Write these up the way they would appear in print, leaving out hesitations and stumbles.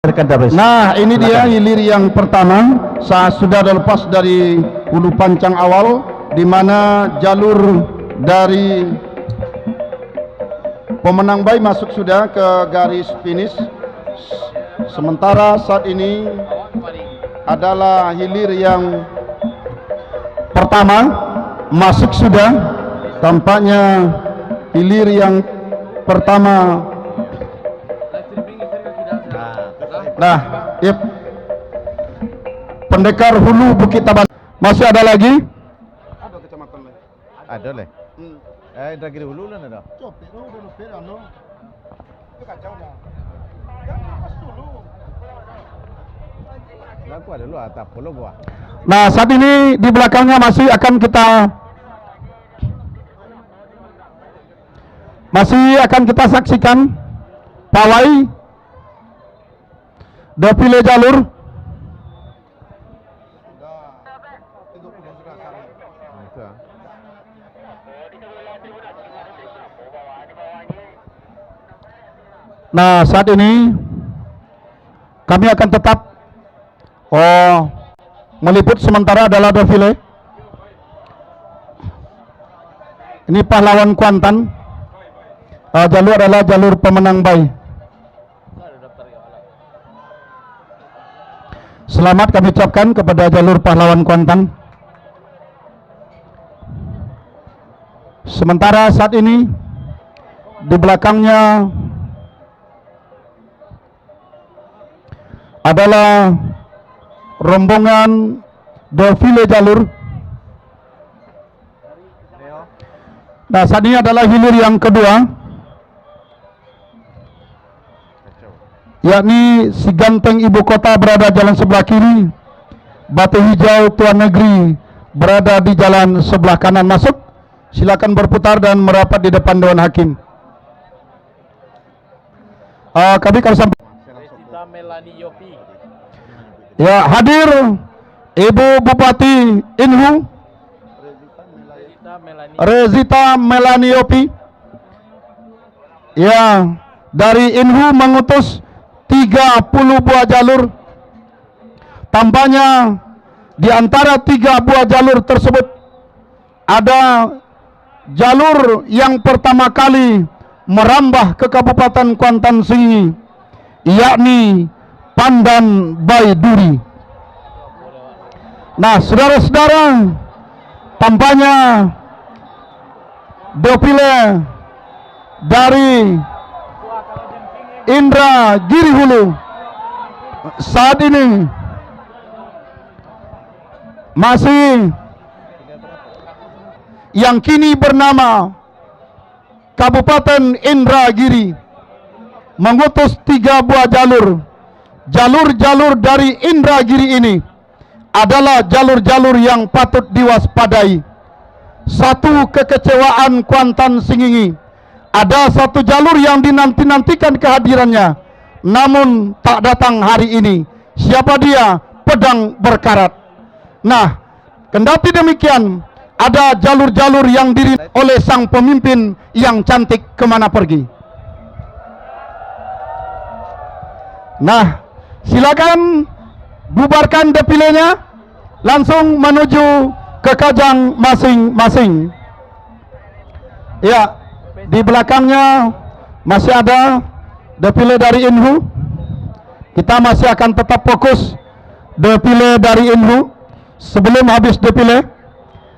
Nah, ini dia hilir yang pertama. Saya sudah lepas dari hulu pancang awal, di mana jalur dari pemenang bayi masuk sudah ke garis finish. Sementara saat ini adalah hilir yang pertama masuk sudah. Tampaknya hilir yang pertama. Nah, yep. Pendekar Hulu Bukit Taban. Masih ada lagi? Ada kecamatan lain. Ada leh. Indragiri Hulu lah ada. Aku ada lu atap pulau gua. Nah, saat ini di belakangnya masih akan kita saksikan pawai defile jalur. Nah, saat ini kami akan tetap meliput sementara adalah defile. Ini pahlawan Kuantan. Jalur adalah jalur pemenang bayi. Selamat kami ucapkan kepada jalur pahlawan Kuantan. Sementara saat ini di belakangnya adalah rombongan defile jalur. Nah, saat ini adalah hilir yang kedua, yakni si ganteng ibu kota berada jalan sebelah kiri, batu hijau tuan negeri berada di jalan sebelah kanan. Masuk, silakan berputar dan merapat di depan Dewan Hakim. Kami kalau sampai ya, hadir Ibu Bupati Inhu Rezita Melani Yopi. Ya, dari Inhu mengutus 30 buah jalur. Tampaknya di antara 3 buah jalur tersebut ada jalur yang pertama kali merambah ke Kabupaten Kuantan Sengingi, yakni Pandan Baiduri. Nah, saudara-saudara, tampaknya defile dari Indragiri Hulu saat ini masih yang kini bernama Kabupaten Indragiri mengutus 3 buah jalur. Jalur-jalur dari Indragiri ini adalah jalur-jalur yang patut diwaspadai. Satu kekecewaan Kuantan Sengingi, ada satu jalur yang dinanti-nantikan kehadirannya, namun tak datang hari ini. Siapa dia? Pedang Berkarat. Nah, kendati demikian, ada jalur-jalur yang diri oleh sang pemimpin yang cantik kemana pergi. Nah, silakan bubarkan defilenya, langsung menuju ke kajang masing-masing. Ya, di belakangnya masih ada defile dari Inhu. Kita masih akan tetap fokus defile dari Inhu sebelum habis defile.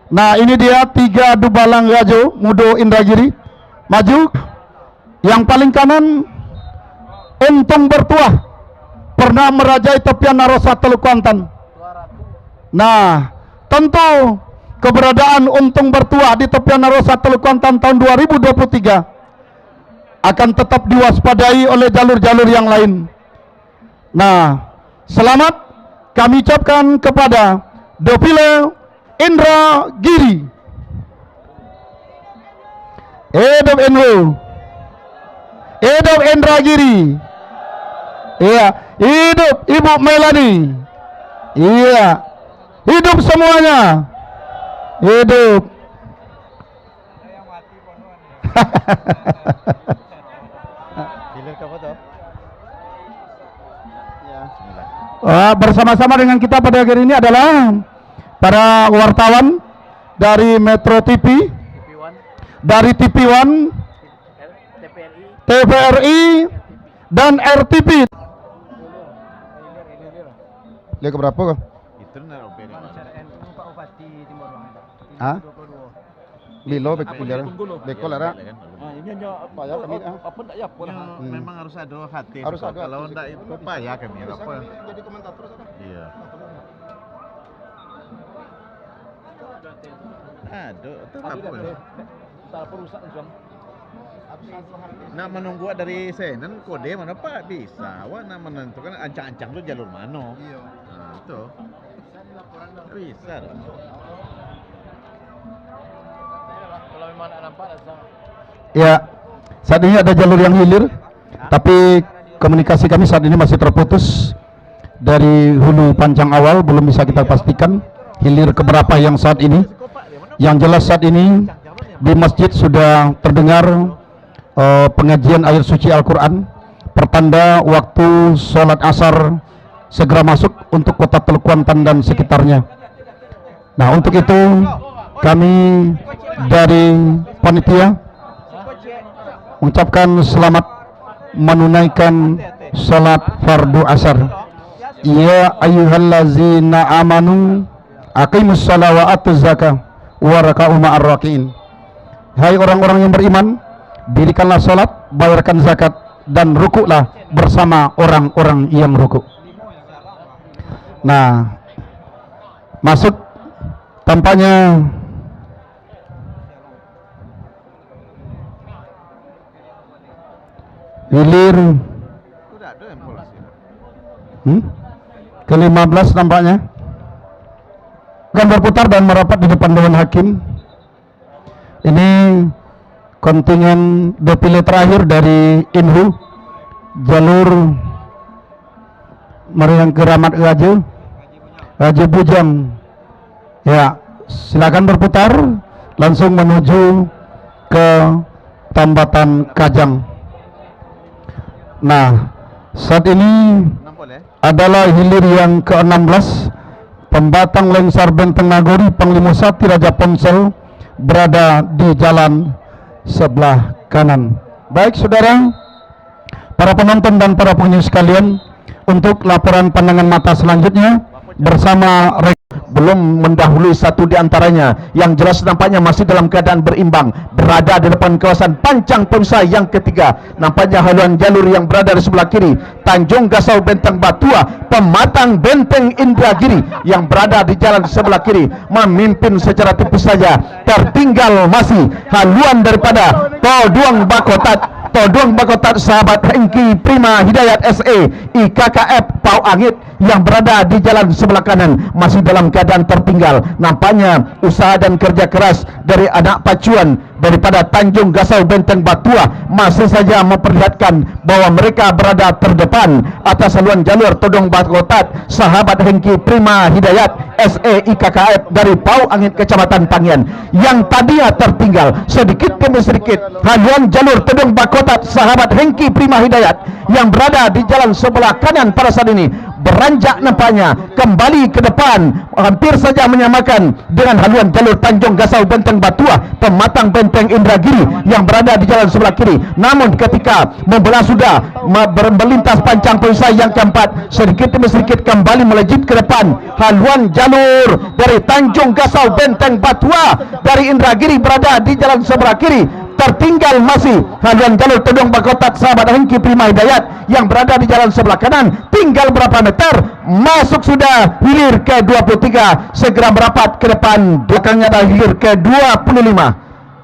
Nah, ini dia 3 Dubalang Rajo Mudo Indragiri. Maju. Yang paling kanan Untung Bertuah, pernah merajai tepian Narosa Teluk Kuantan. Nah, tentu keberadaan Untung Bertuah di tepian Narosa Teluk Kuantan tahun 2023 akan tetap diwaspadai oleh jalur-jalur yang lain. Nah, selamat kami ucapkan kepada defile Indragiri. Hidup Inhu, hidup Indragiri. Iya, hidup Ibu Melani. Iya, hidup semuanya. Hidup. Hilir ke foto. Bersama-sama dengan kita pada hari ini adalah para wartawan dari Metro TV, dari TV1, TVRI, dan RTP. Dia keberapa kok? Itu nar operi. Pak Bupati Timur Luang. Hah? 22. Lilo penjara. Beko lara. Ini hanya apa ya kami apa enggak ya apa memang harus ada hati. Harus ada kalau hati. enggak itu apa ya kami apa. Jadi komentator sana. Iya. Aduh, itu apa? Tak perusahaan jam. Nak menunggu dari Senen kode mana Pak bisa. Wah nak menentukan ancang-ancang tu jalur mana. Iya. Nah, itu. Bisa dong. Kalau memang nak nampak Ya, saat ini ada jalur yang hilir, tapi komunikasi kami saat ini masih terputus dari hulu panjang awal, belum bisa kita pastikan hilir keberapa yang saat ini. Yang jelas saat ini di masjid sudah terdengar pengajian ayat suci Al-Quran, pertanda waktu sholat asar segera masuk untuk kota Teluk Kuantan dan sekitarnya. Nah, untuk itu kami dari panitia mengucapkan selamat menunaikan salat fardu asar. Ya ayyuhallazina amanu aqimus shalah wa atuz zakah wa raka'u ma'ar raki'in. Hai orang-orang yang beriman, dirikanlah salat, bayarkan zakat, dan rukuklah bersama orang-orang yang rukuk. Nah, masuk tampaknya hilir Udah ada yang polisi. ke-15 nampaknya akan berputar dan merapat di depan Dewan Hakim. Ini kontingen defile terakhir dari Inhu, jalur Meriang Keramat Raja Bujang. Ya, silakan berputar langsung menuju ke Tambatan Kajang. Nah, saat ini adalah hilir yang ke-16, pembatang Lengsar Benteng Nagori Panglima Sati Raja Ponsel berada di jalan sebelah kanan. Baik saudara, para penonton dan para pengunjung sekalian, untuk laporan pandangan mata selanjutnya bersama belum mendahului satu di antaranya yang jelas nampaknya masih dalam keadaan berimbang, berada di depan kawasan Pancang Ponsai. Yang ketiga nampaknya haluan jalur yang berada di sebelah kiri Tanjung Gasau Benteng Batua, Pematang Benteng Indragiri yang berada di jalan sebelah kiri memimpin secara tipis saja. Tertinggal masih haluan daripada Toduang Bakotat sahabat Hengki Prima Hidayat SE IKKF Pau Angit yang berada di jalan sebelah kanan masih dalam keadaan tertinggal. Nampaknya usaha dan kerja keras dari anak pacuan daripada Tanjung Gasau Benteng Batua masih saja memperlihatkan bahwa mereka berada terdepan atas haluan jalur Todong Bakotat sahabat Hengki Prima Hidayat SE IKKF dari Pau Angit Kecamatan Pangian yang tadinya tertinggal sedikit demi sedikit. Haluan jalur Todong Bakotat sahabat Hengki Prima Hidayat yang berada di jalan sebelah kanan pada saat ini beranjak nampaknya kembali ke depan, hampir saja menyamakan dengan haluan jalur Tanjung Gasau Benteng Batua, Pematang Benteng Indragiri yang berada di jalan sebelah kiri. Namun ketika membelah sudah melintas Pancang Ponsai yang keempat, sedikit demi sedikit kembali melejit ke depan. Haluan jalur dari Tanjung Gasau Benteng Batua dari Indragiri berada di jalan sebelah kiri. Tertinggal masih haluan jalur Todong Bakotat sahabat Hengki Prima Hidayat yang berada di jalan sebelah kanan. Tinggal berapa meter masuk sudah hilir ke-23, segera merapat ke depan. Belakangnya adalah hilir ke-25,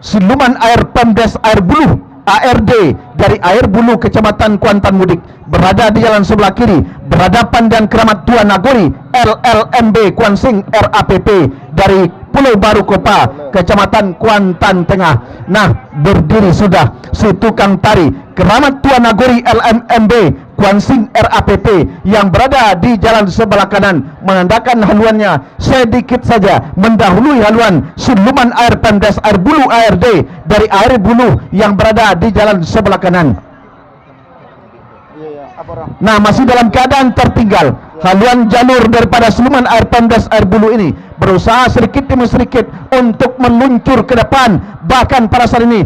siluman air Pemdes Air Buluh ARD dari Air Bulu Kecamatan Kuantan Mudik berada di jalan sebelah kiri berhadapan dengan Keramat Tua Nagori LLMB Kuansing RAPP dari Pulau Baru Kopa Kecamatan Kuantan Tengah. Nah, berdiri sudah si tukang tari Keramat Tua Nagori LMMB Kuansing RAPP yang berada di jalan sebelah kanan menandakan haluannya sedikit saja mendahului haluan siluman air Pemdes Air Bulu ARD dari Air Bulu yang berada di jalan sebelah kanan. Nah, masih dalam keadaan tertinggal. Haluan jalur daripada siluman air Pemdas Air Bulu ini berusaha sedikit demi sedikit untuk meluncur ke depan. Bahkan pada saat ini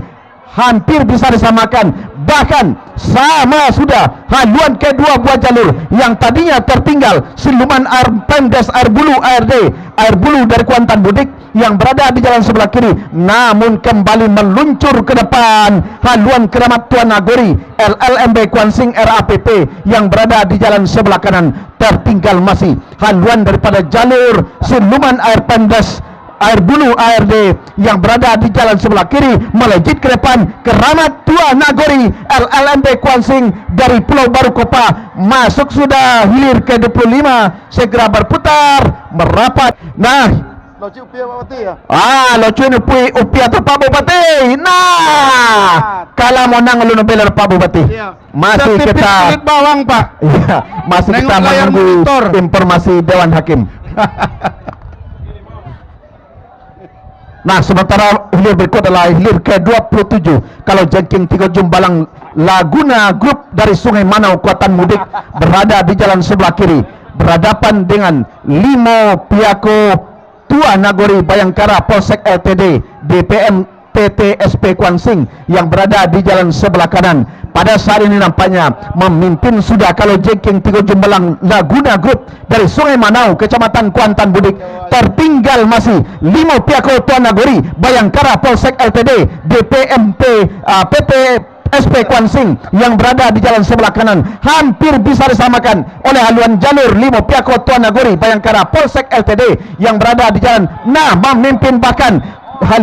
hampir bisa disamakan, bahkan sama sudah haluan kedua buah jalur yang tadinya tertinggal siluman air Pemdas Air Bulu ARD Air Bulu dari Kuantan Budik yang berada di jalan sebelah kiri, namun kembali meluncur ke depan haluan Keramat Tuan Nagori LLMB Kuansing RAPP yang berada di jalan sebelah kanan. Tertinggal masih haluan daripada jalur siluman air Pemdas Air Bulu ARD yang berada di jalan sebelah kiri melejit ke depan Keramat Tua Nagori LLMB Kuansing dari Pulau Baru Kopa. Masuk sudah hilir ke 25, segera berputar merapat. Nah, Loci upia Pak Bupati ya. locu ni upi atau Pak Bupati. Nah, kalau mau nang lu beler Pak Bupati. Iya. Masih Sertipik kita kulit bawang Pak. Iya, masih Nengok kita layar menunggu monitor. informasi Dewan Hakim. Nah, sementara hilir berikut adalah hilir ke-27. Kalau jengking 3 Jumbalang Laguna Group dari Sungai Manau Kuantan Mudik berada di jalan sebelah kiri berhadapan dengan Limo Piako Tua Nagori Bayangkara Polsek LTD DPM PT SP Kuansing yang berada di jalan sebelah kanan. Pada saat ini nampaknya memimpin sudah kalau jengking 3 Jumbalang Laguna Group dari Sungai Manau Kecamatan Kuantan Budik. Tertinggal masih Limo Piako Tua Nagori Bayangkara Polsek LTD DPMP PT SP Kuansing yang berada di jalan sebelah kanan. Hampir bisa disamakan oleh haluan jalur Limo Piako Tua Nagori Bayangkara Polsek LTD yang berada di jalan. Nah, memimpin bahkan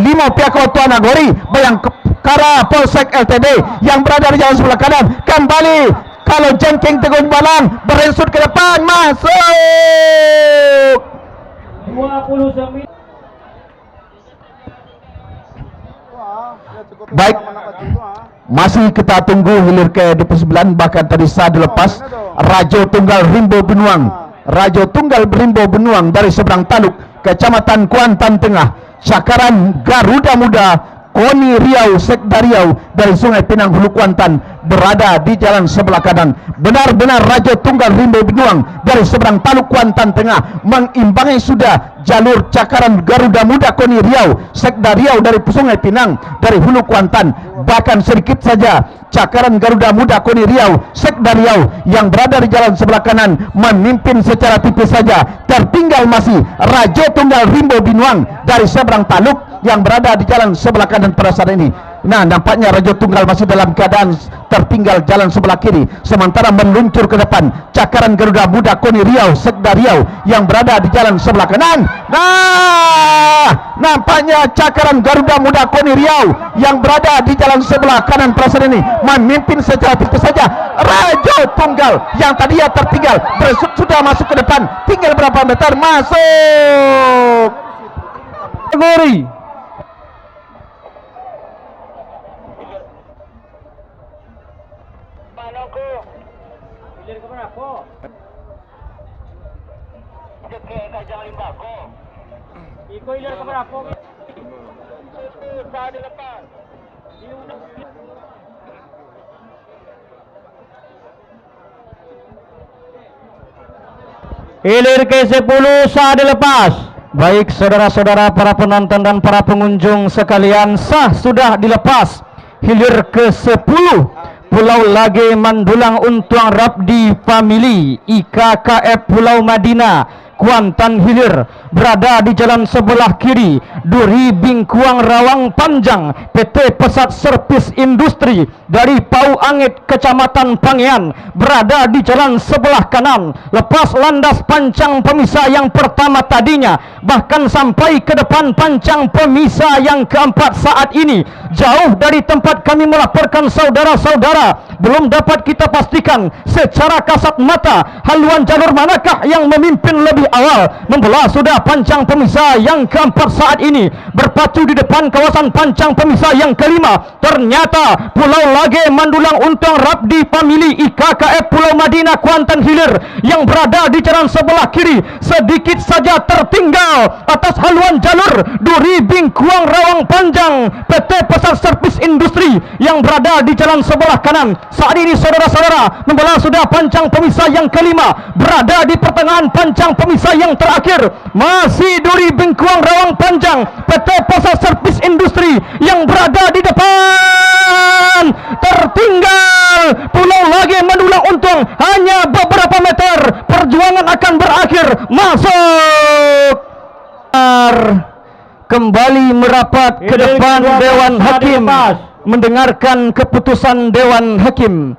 Limo Piako Tua Nagori Bayangkara Polsek LTD yang berada di jalan sebelah kanan. Kembali kalau jengking Teguh Balang berensut ke depan, masuk 29. baik. Masih kita tunggu hilir ke 29, bahkan tadi saat dilepas Rajo Tunggal Rimbo Benuang, Rajo Tunggal Rimbo Benuang dari seberang Taluk Kecamatan Kuantan Tengah, Cakaran Garuda Muda Koni Riau Sekda Riau dari Sungai Pinang Hulu Kuantan berada di jalan sebelah kanan. Benar-benar Raja Tunggal Rimbo Benuang dari seberang Taluk Kuantan Tengah mengimbangi sudah jalur Cakaran Garuda Muda Koni Riau Sekda Riau dari Sungai Pinang dari Hulu Kuantan. Bahkan sedikit saja Cakaran Garuda Muda Koni Riau Sekda Riau yang berada di jalan sebelah kanan memimpin secara tipis saja. Tertinggal masih Raja Tunggal Rimbo Benuang dari seberang Taluk yang berada di jalan sebelah kanan pada saat ini. Nah, nampaknya Raja Tunggal masih dalam keadaan tertinggal jalan sebelah kiri, sementara meluncur ke depan Cakaran Garuda Muda Koni Riau Sekda Riau yang berada di jalan sebelah kanan. Nah, nampaknya Cakaran Garuda Muda Koni Riau yang berada di jalan sebelah kanan pada saat ini memimpin secara tipis saja. Raja Tunggal yang tadinya tertinggal sudah masuk ke depan, tinggal berapa meter masuk kategori. Iko hilir ke berapa? Hilir ke 10 sah dilepas. Baik saudara-saudara para penonton dan para pengunjung sekalian, sah sudah dilepas. Hilir ke 10 Pulau Lage Mandulang Untuang Rabdi Family IKKF Pulau Madinah Kuantan Hilir berada di jalan sebelah kiri. Duri Bingkuang Rawang Panjang PT Pesat Servis Industri dari Pau Angit Kecamatan Pangian berada di jalan sebelah kanan. Lepas landas pancang pemisah yang pertama tadinya, bahkan sampai ke depan pancang pemisah yang keempat saat ini. Jauh dari tempat kami melaporkan saudara-saudara, belum dapat kita pastikan secara kasat mata haluan jalur manakah yang memimpin lebih awal membelah sudah pancang pemisah yang keempat saat ini, berpacu di depan kawasan pancang pemisah yang kelima. Ternyata Pulau Lage Mandulang Untung Rabdi Famili IKKF Pulau Madinah Kuantan Hilir yang berada di jalan sebelah kiri sedikit saja tertinggal atas haluan jalur Duri Bingkuang Rawang Panjang PT Pasar Servis Industri yang berada di jalan sebelah kanan. Saat ini saudara-saudara membelah sudah pancang pemisah yang kelima, berada di pertengahan pancang pemisah yang terakhir. Masih Duri Bingkuang Rawang Panjang PT Pasar Servis Industri yang berada di depan. Tertinggal Pulau Lage Mandulang Untung hanya beberapa meter. Perjuangan akan berakhir. Masuk kembali merapat ke depan Dewan Hakim mendengarkan keputusan Dewan Hakim.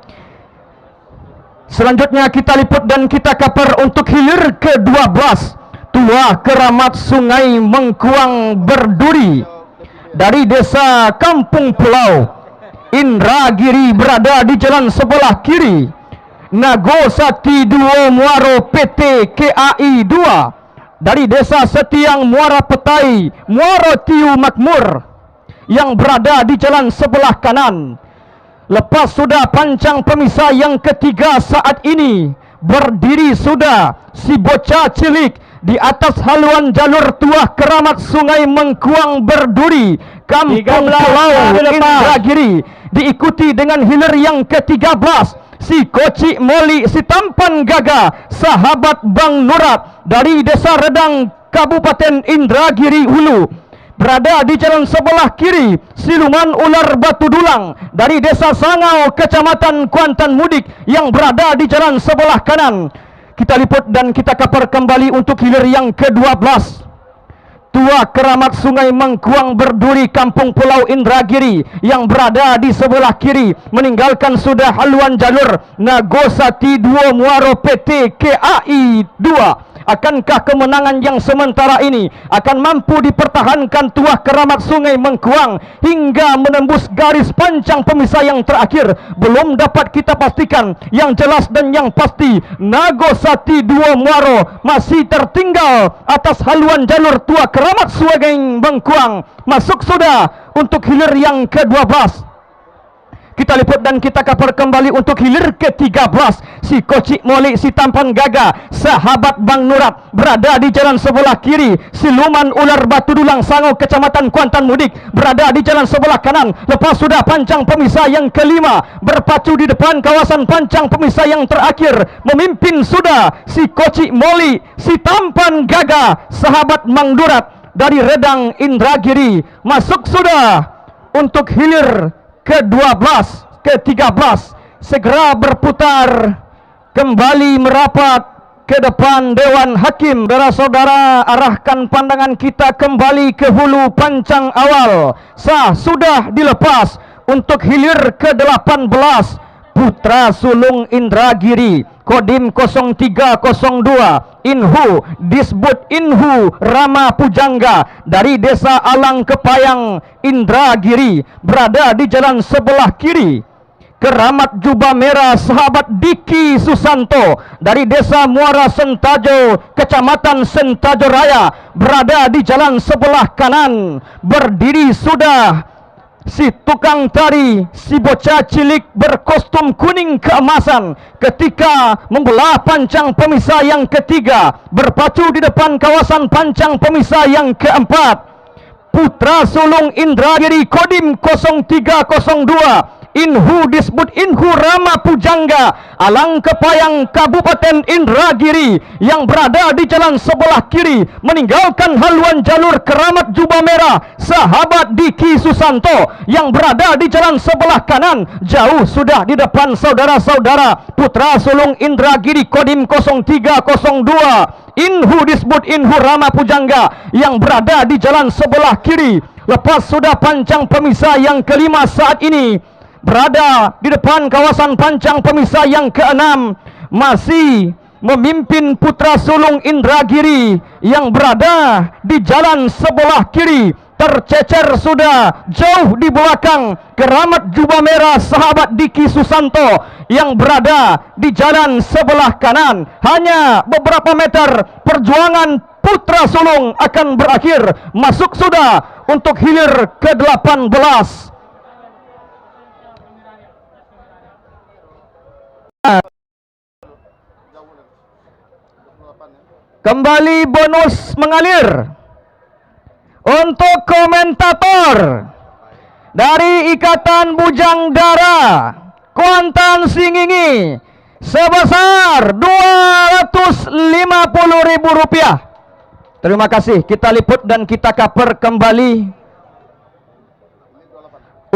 Selanjutnya kita liput dan kita kaper untuk hilir ke-12. Tuah Keramat Sungai Mengkuang Berduri dari desa Kampung Pulau Indragiri berada di jalan sebelah kiri. Nagosati Duo Muaro PT KAI 2 dari desa Setiang Muara Petai Muaro Tiu Makmur yang berada di jalan sebelah kanan. Lepas sudah pancang pemisah yang ketiga saat ini, berdiri sudah si bocah cilik di atas haluan jalur Tuah Keramat Sungai Mengkuang Berduri Kampung Pulau Indragiri, diikuti dengan hilir yang ke-13 si Koci Moli si Tampan Gaga sahabat Bang Nurat dari desa Redang Kabupaten Indragiri Hulu. Berada di jalan sebelah kiri siluman ular Batu Dulang dari desa Sangau Kecamatan Kuantan Mudik yang berada di jalan sebelah kanan. Kita liput dan kita kapar kembali untuk hilir yang ke-12. Tuah Keramat Sungai Mengkuang Berduri Kampung Pulau Indragiri yang berada di sebelah kiri meninggalkan sudah haluan jalur Nagosati Duo Muaro PT KAI 2. Akankah kemenangan yang sementara ini akan mampu dipertahankan Tuah Keramat Sungai Mengkuang hingga menembus garis pancang pemisah yang terakhir? Belum dapat kita pastikan. Yang jelas dan yang pasti, Nagosati Duo Muaro masih tertinggal atas haluan jalur Tuah Keramat Sungai Mengkuang. Masuk sudah untuk hilir yang ke-12. Kita liput dan kita kapar kembali untuk hilir ke-13. Si Koci Moli si Tampan Gaga sahabat Bang Nurat berada di jalan sebelah kiri. Siluman ular Batu Dulang Sangau Kecamatan Kuantan Mudik berada di jalan sebelah kanan. Lepas sudah pancang pemisah yang kelima, berpacu di depan kawasan pancang pemisah yang terakhir. Memimpin sudah si Koci Moli si Tampan Gaga sahabat Bang Nurat dari Redang Indragiri. Masuk sudah untuk hilir ke-12, ke-13. Segera berputar kembali merapat ke depan Dewan Hakim. Saudara-saudara, arahkan pandangan kita kembali ke hulu pancang awal. Sah sudah dilepas untuk hilir ke-18. Putra Sulung Indragiri Kodim 0302 Inhu Disbut Inhu Rama Pujangga dari desa Alang Kepayang Indragiri berada di jalan sebelah kiri. Keramat Jubah Merah sahabat Diki Susanto dari desa Muara Sentajo Kecamatan Sentajo Raya berada di jalan sebelah kanan. Berdiri sudah si tukang tari, si bocah cilik berkostum kuning keemasan ketika membelah pancang pemisah yang ketiga, berpacu di depan kawasan pancang pemisah yang keempat. Putra Sulung Indragiri Kodim 0302 Inhu Disbut Inhu Rama Pujangga Alang Kepayang Kabupaten Indragiri yang berada di jalan sebelah kiri meninggalkan haluan jalur Keramat Jubah Merah sahabat Diki Susanto yang berada di jalan sebelah kanan. Jauh sudah di depan saudara-saudara. Putra Sulung Indragiri Kodim 0302 Inhu Disbut Inhu Rama Pujangga yang berada di jalan sebelah kiri. Lepas sudah pancang pemisah yang kelima saat ini berada di depan kawasan pancang pemisah yang keenam, masih memimpin Putra Sulung Indragiri yang berada di jalan sebelah kiri. tercecer sudah jauh di belakang keramat jubah merah sahabat Diki Susanto yang berada di jalan sebelah kanan. Hanya beberapa meter perjuangan Putra Sulung akan berakhir. Masuk sudah untuk hilir ke-18. Kembali bonus mengalir untuk komentator dari Ikatan Bujang Dara Kuantan Singingi sebesar Rp250.000. Terima kasih. Kita liput dan kita cover kembali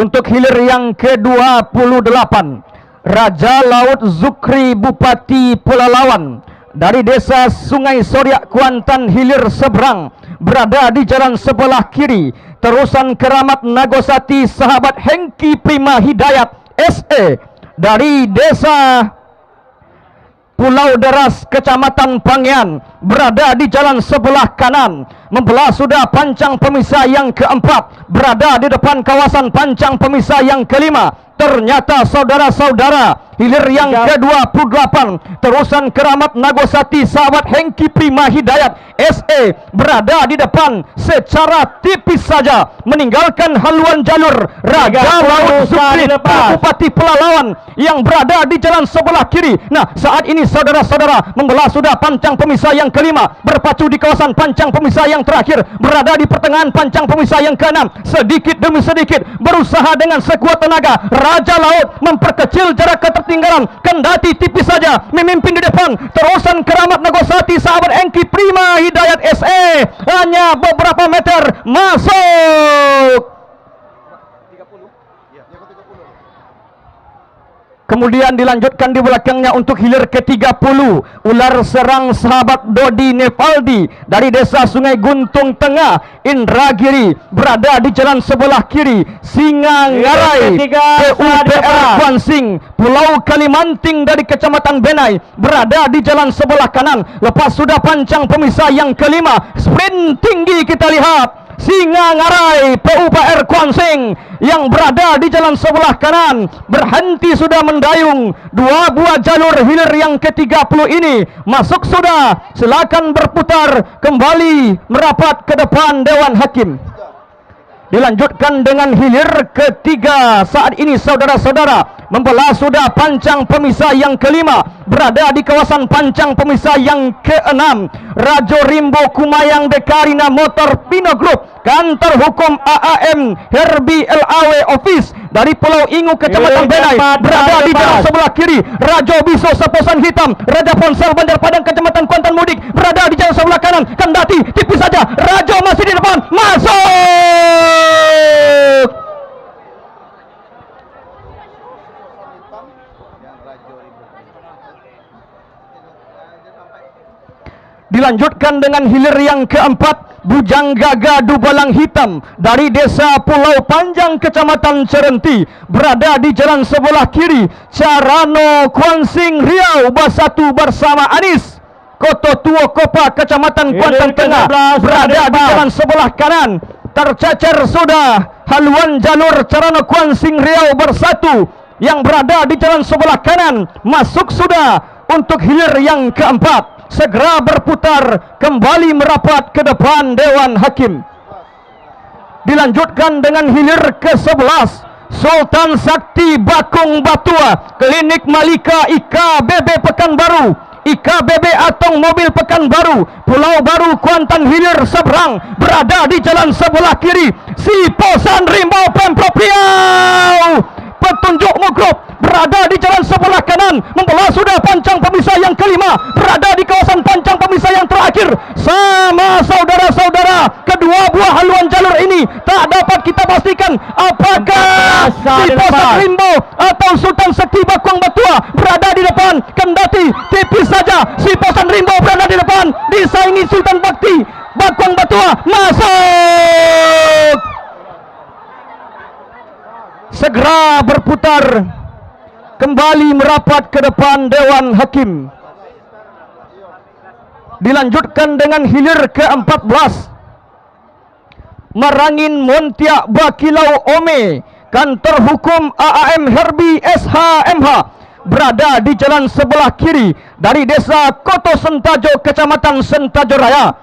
untuk hilir yang ke-28. Raja Laut Zukri Bupati Pelalawan dari desa Sungai Soryak Kuantan hilir seberang berada di jalan sebelah kiri. Terusan keramat Nagosati sahabat Hengki Prima Hidayat SE dari desa Pulau Deras Kecamatan Pangian berada di jalan sebelah kanan. Membelah sudah pancang pemisah yang keempat berada di depan kawasan pancang pemisah yang kelima. Ternyata saudara-saudara hilir yang ke-28 terusan keramat Nagosati sahabat Hengki Prima Hidayat SE berada di depan secara tipis saja meninggalkan haluan jalur Raja Laut Zukri Bupati Pelalawan yang berada di jalan sebelah kiri. Nah, saat ini saudara-saudara membelah sudah pancang pemisah yang kelima berpacu di kawasan pancang pemisah yang terakhir berada di pertengahan pancang pemisah yang keenam. Sedikit demi sedikit berusaha dengan sekuat tenaga Raja Laut memperkecil jarak ketertinggalan, kendati tipis saja memimpin di depan. Terusan keramat Nagosati sahabat Hengki Prima Hidayat SE hanya beberapa meter masuk. Kemudian dilanjutkan di belakangnya untuk hilir ke-30 ular serang sahabat Dodi Nevaldi dari desa Sungai Guntung Tengah Indragiri berada di jalan sebelah kiri. Singa Ngarai PUPR Kuansing Pulau Kalimanting dari Kecamatan Benai berada di jalan sebelah kanan. Lepas sudah pancang pemisah yang kelima, sprint tinggi kita lihat Singa Ngarai PUPR Kuansing yang berada di jalan sebelah kanan berhenti sudah mendayung. Dua buah jalur hilir yang ke-30 ini masuk sudah. Silakan berputar kembali merapat ke depan Dewan Hakim. Dilanjutkan dengan hilir ketiga. Saat ini saudara-saudara membelah sudah pancang pemisah yang kelima berada di kawasan pancang pemisah yang keenam. Rajo Rimbo Kumayang Dekarina Motor Pino Group Kantor Hukum AAM Herbi LAW Office dari Pulau Ingu Kecamatan Benai berada di jalan sebelah kiri. Rajo Biso Seposan Hitam Raja Ponsel Bandar Padang Kecamatan Kuantan Mudik berada di jalan sebelah kanan, kendati tipis saja. Rajo masih di depan, masuk. Dilanjutkan dengan hilir yang keempat, Bujang Gaga Dubalang Hitam dari desa Pulau Panjang Kecamatan Cerenti berada di jalan sebelah kiri. Carano Kuansing Riau Basatu bersama Anis Koto Tuo Kopa Kecamatan Kuantan Tengah berada di jalan sebelah kanan. Tercecer sudah haluan jalur Carano Kuansing Riau Bersatu yang berada di jalan sebelah kanan. Masuk sudah untuk hilir yang keempat. Segera berputar kembali merapat ke depan Dewan Hakim. Dilanjutkan dengan hilir ke-11, Sultan Sakti Bakung Batua Klinik Malika IKBB Pekanbaru, IKBB Atong Mobil Pekanbaru Pulau Baru Kuantan hilir seberang berada di jalan sebelah kiri. Si Posan Rimau Pemprov Riau Petunjuk Mugrup berada di jalan sebelah kanan, membelah sudah pancang pemisah yang kelima berada di kawasan pancang pemisah yang terakhir. Sama saudara-saudara, kedua buah haluan jalur ini tak dapat kita pastikan apakah si Posan Rimbo atau Sultan Sakti Bakung Batua berada di depan, kendati tipis saja si Posan Rimbo berada di depan, disaingi Sultan Bakti Bakung Batua. Masuk. Segera berputar kembali merapat ke depan Dewan Hakim. Dilanjutkan dengan hilir ke-14, Merangin Montiak Bakilau Ome, kantor hukum AAM Herbi SHMH, berada di jalan sebelah kiri dari desa Koto Sentajo, Kecamatan Sentajo Raya.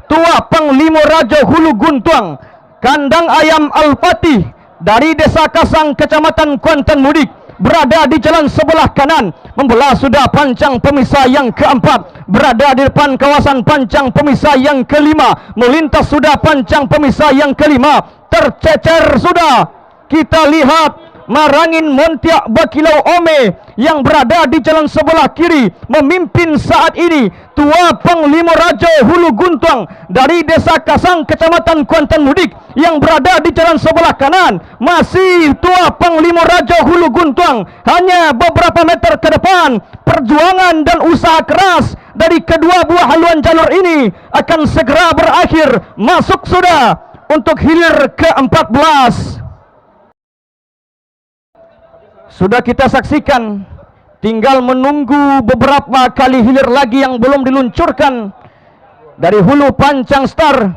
Tua Panglima Raja Hulu Guntuang, kandang ayam Al-Fatih dari desa Kasang, Kecamatan Kuantan Mudik, berada di jalan sebelah kanan, membelah sudah pancang pemisah yang keempat, berada di depan kawasan pancang pemisah yang kelima, melintas sudah pancang pemisah yang kelima, tercecer sudah. Kita lihat Merangin Montiak Bakilau Ome yang berada di jalan sebelah kiri, memimpin saat ini Tua Panglima Raja Hulu Guntuang dari desa Kasang, Kecamatan Kuantan Mudik, yang berada di jalan sebelah kanan masih Tua Panglima Raja Hulu Guntuang. Hanya beberapa meter ke depan, perjuangan dan usaha keras dari kedua buah haluan jalur ini akan segera berakhir. Masuk sudah untuk hilir ke-14. Sudah kita saksikan, tinggal menunggu beberapa kali hilir lagi yang belum diluncurkan dari hulu pancang star.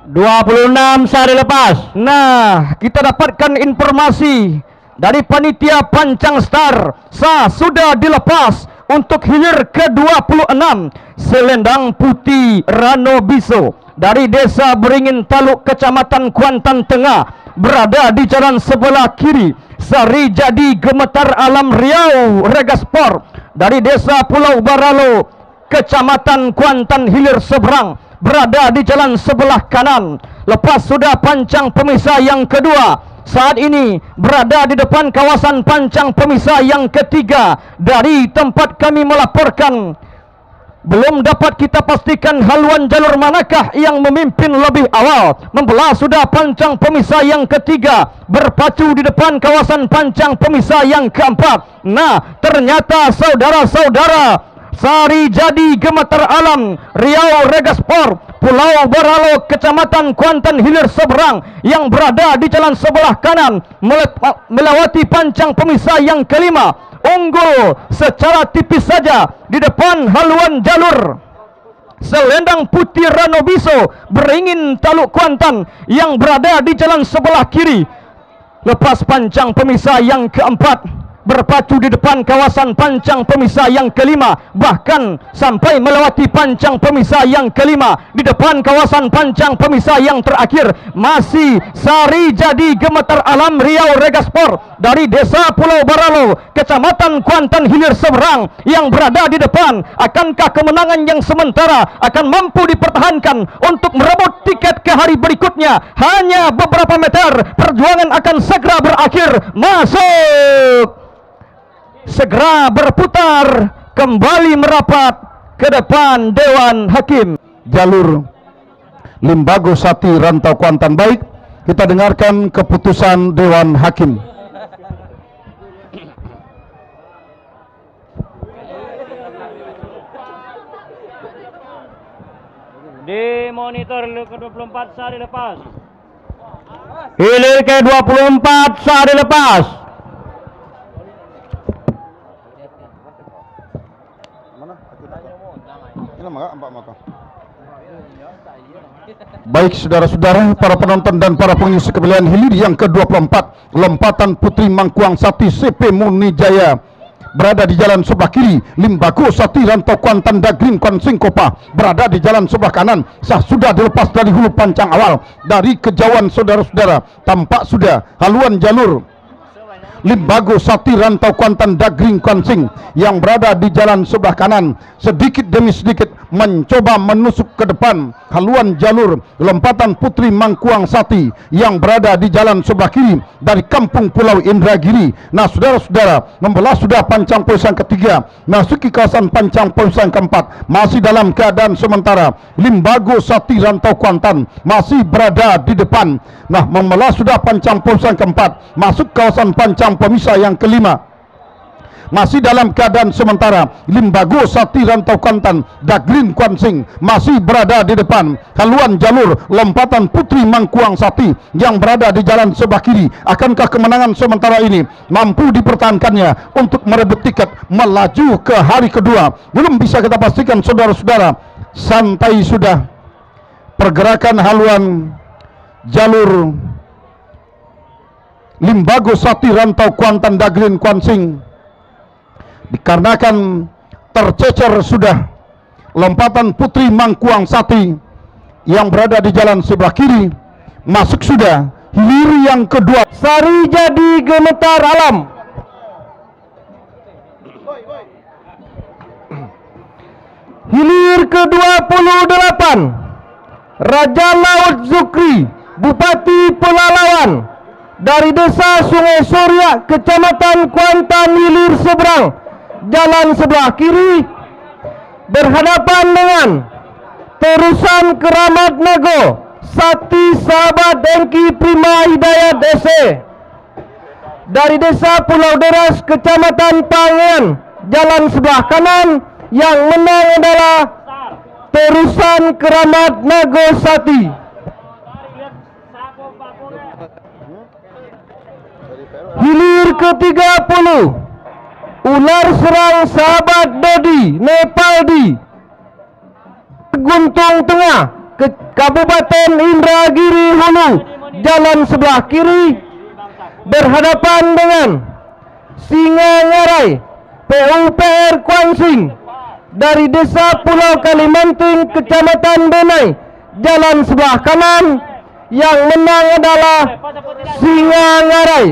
26 sehari lepas. Nah, kita dapatkan informasi dari panitia pancang star, sudah dilepas untuk hilir ke-26 selendang putih Rano Biso dari desa Beringin Taluk, Kecamatan Kuantan Tengah, berada di jalan sebelah kiri. Sari Jadi Gemetar Alam Riau Regaspor dari desa Pulau Baralo, Kecamatan Kuantan Hilir Seberang, berada di jalan sebelah kanan. Lepas sudah pancang pemisah yang kedua, saat ini berada di depan kawasan pancang pemisah yang ketiga. Dari tempat kami melaporkan, belum dapat kita pastikan haluan jalur manakah yang memimpin lebih awal. Membelah sudah pancang pemisah yang ketiga, berpacu di depan kawasan pancang pemisah yang keempat. Nah, ternyata saudara-saudara, Sari Jadi Gemetar Alam Riau Regaspor, Pulau Baralo, Kecamatan Kuantan Hilir Seberang, yang berada di jalan sebelah kanan melewati pancang pemisah yang kelima, unggul secara tipis saja di depan haluan jalur selendang putih Rano Biso Beringin Taluk Kuantan yang berada di jalan sebelah kiri. Lepas pancang pemisah yang keempat, berpacu di depan kawasan pancang pemisah yang kelima, bahkan sampai melewati pancang pemisah yang kelima. Di depan kawasan pancang pemisah yang terakhir masih Sari Jadi Gemetar Alam Riau Regaspor dari desa Pulau Baralo, Kecamatan Kuantan Hilir Seberang, yang berada di depan. Akankah kemenangan yang sementara akan mampu dipertahankan untuk merebut tiket ke hari berikutnya? Hanya beberapa meter, perjuangan akan segera berakhir. Masuk, segera berputar, kembali merapat ke depan Dewan Hakim. Jalur Limbago Sati Rantau Kuantan. Baik, kita dengarkan keputusan Dewan Hakim. Di monitor ke-24 sehari lepas. Hilir ke-24 sehari lepas. Baik saudara-saudara, para penonton dan para pengisi pemilihan hilir yang ke-24, lompatan Putri Mangkuang Sati CP Murni Jaya, berada di jalan sebelah kiri. Limbago Sati Rantau Kuantan Dagrin Kuansing Kopa berada di jalan sebelah kanan. Sudah dilepas dari hulu pancang awal. Dari kejauhan saudara-saudara, tampak sudah haluan jalur Limbago Sati Rantau Kuantan Dagring Kuansing yang berada di jalan sebelah kanan, sedikit demi sedikit mencoba menusuk ke depan haluan jalur lompatan Putri Mangkuang Sati yang berada di jalan sebelah kiri dari Kampung Pulau Indragiri. Nah saudara-saudara, membelah sudah pancang polis yang ketiga, masuki kawasan pancang polis yang keempat. Masih dalam keadaan sementara, Limbago Sati Rantau Kuantan masih berada di depan. Nah, membelah sudah pancang polis yang keempat, masuk kawasan pancang pemisah yang kelima. Masih dalam keadaan sementara, Limbago Sati Rantau Kuantan Dagrin Kuansing masih berada di depan haluan jalur lompatan Putri Mangkuang Sati yang berada di jalan sebelah kiri. Akankah kemenangan sementara ini mampu dipertahankannya untuk merebut tiket melaju ke hari kedua? Belum bisa kita pastikan saudara-saudara. Santai sudah, pergerakan haluan jalur Limbago Sati Rantau Kuantan Daglin Kuansing dikarenakan tercecer sudah lompatan Putri Mangkuang Sati yang berada di jalan sebelah kiri. Masuk sudah hilir yang kedua. Sari Jadi Gemetar Alam. Hilir ke-28 Raja Laut Zukri, Bupati Pelalawan, dari Desa Sungai Surya, Kecamatan Kuantan, hilir seberang jalan sebelah kiri, berhadapan dengan terusan Keramat Nago Sati Sahabat Dengki Prima Hidayat SE, dari Desa Pulau Deras, Kecamatan Pangan, jalan sebelah kanan. Yang menang adalah terusan Keramat Nago Sati. Hilir ke-30 Ular Serang Sahabat Dodi Nepaldi, Guntung Tengah, Kabupaten Indragiri Hulu, jalan sebelah kiri, berhadapan dengan Singa Ngarai PUPR Kuansing, dari Desa Pulau Kalimanting, Kecamatan Benai, jalan sebelah kanan. Yang menang adalah Singa Ngarai.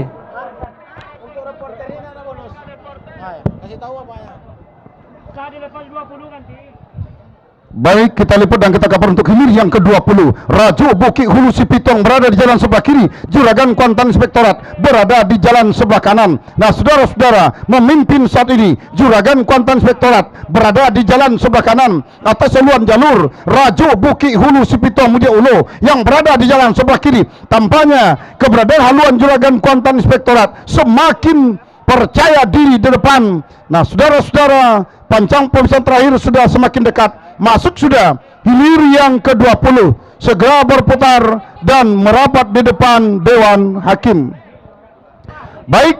Baik, kita lipat dan kita kabar untuk hilir yang ke-20. Rajo Bukit Hulu Sipitong berada di jalan sebelah kiri, Juragan Kuantan Inspektorat berada di jalan sebelah kanan. Nah, saudara-saudara, memimpin saat ini Juragan Kuantan Inspektorat berada di jalan sebelah kanan atas seluruh jalur. Rajo Bukit Hulu Sipitong Muja Ulo yang berada di jalan sebelah kiri. Tampaknya keberadaan haluan Juragan Kuantan Inspektorat semakin percaya diri di depan. Nah, saudara-saudara, pancang pemeriksaan terakhir sudah semakin dekat. Masuk sudah hilir yang ke-20, segera berputar dan merapat di depan Dewan Hakim. Baik,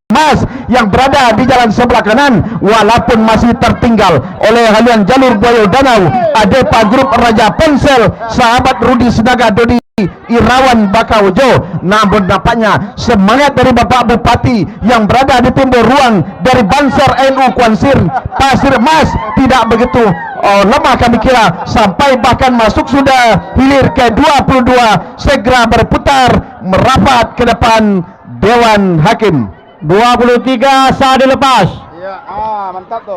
Mas yang berada di jalan sebelah kanan walaupun masih tertinggal oleh haluan jalur Boyo Danau, Adepa Grup Raja Pensel, sahabat Rudi Sinaga Dodi Irawan Bakaujo. Namun nampaknya semangat dari Bapak Bupati yang berada di timur ruang dari Bansar NU Kuansir Pasir Mas tidak begitu lemah kami kira, sampai bahkan masuk sudah hilir ke-22, segera berputar merapat ke depan Dewan Hakim. 23 saat dilepas. Iya, mantap tuh.